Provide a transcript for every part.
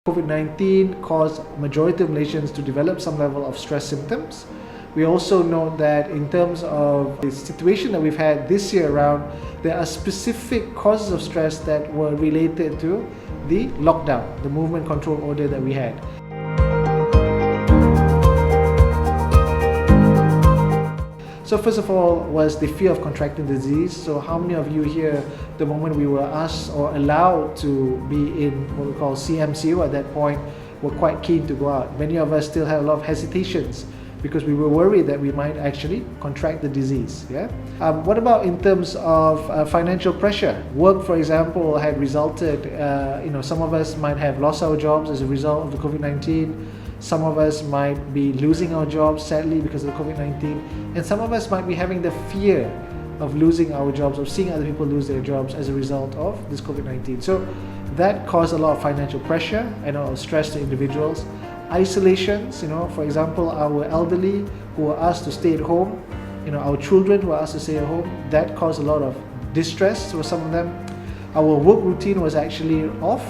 COVID-19 caused majority of Malaysians to develop some level of stress symptoms. We also know that in terms of the situation that we've had this year around, there are specific causes of stress that were related to the lockdown, the movement control order that we had. So first of all was the fear of contracting disease. So how many of you here, the moment we were asked or allowed to be in what we call CMCU at that point, were quite keen to go out. Many of us still had a lot of hesitations because we were worried that we might actually contract the disease. What about in terms of financial pressure? Work, for example, had resulted, some of us might have lost our jobs as a result of the COVID-19. Some of us might be losing our jobs, sadly, because of the COVID-19. And some of us might be having the fear of losing our jobs, of seeing other people lose their jobs as a result of this COVID-19. So that caused a lot of financial pressure and a lot of stress to individuals. Isolations, for example, our elderly who were asked to stay at home, our children who were asked to stay at home, that caused a lot of distress for some of them. Our work routine was actually off.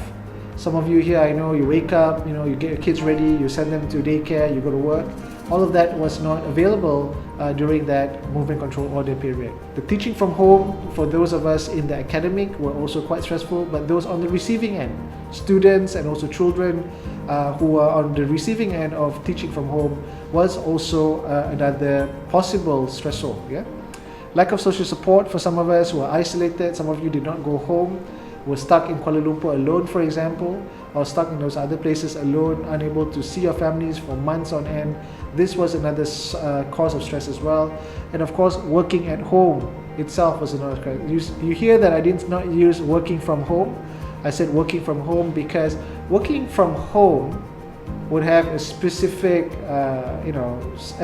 Some of you here, I know, you wake up, you get your kids ready, you send them to daycare, you go to work. All of that was not available during that movement control order period. The teaching from home, for those of us in the academic, were also quite stressful, but those on the receiving end, students and also children who are on the receiving end of teaching from home, was also another possible stressor. Lack of social support for some of us who are isolated. Some of you did not go home, were stuck in Kuala Lumpur alone, for example, or stuck in those other places alone, unable to see your families for months on end. This was another cause of stress as well. And of course, working at home itself was another cause. You hear that I did not use working from home. I said working from home because working from home would have a specific,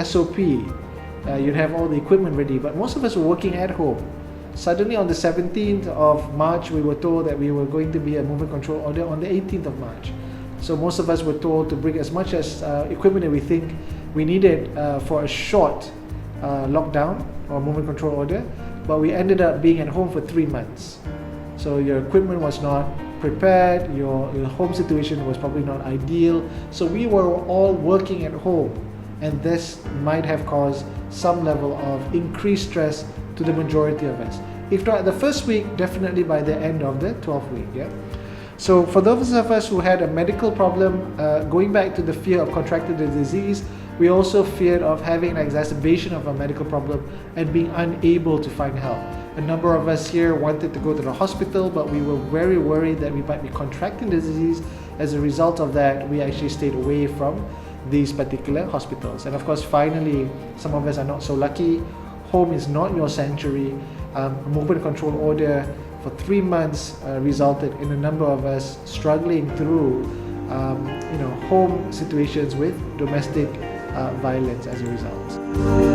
SOP. You'd have all the equipment ready, but most of us were working at home. Suddenly on the 17th of March, we were told that we were going to be a movement control order on the 18th of March. So most of us were told to bring as much as equipment that we think we needed for a short lockdown or movement control order, but we ended up being at home for 3 months. So your equipment was not prepared, your home situation was probably not ideal. So we were all working at home, and this might have caused some level of increased stress to the majority of us. If not the first week, definitely by the end of the 12th week. So for those of us who had a medical problem, going back to the fear of contracting the disease, we also feared of having an exacerbation of a medical problem and being unable to find help. A number of us here wanted to go to the hospital, but we were very worried that we might be contracting the disease. As a result of that, we actually stayed away from these particular hospitals. And of course, finally, some of us are not so lucky. Home is not your sanctuary. A movement control order for 3 months resulted in a number of us struggling through home situations with domestic violence as a result.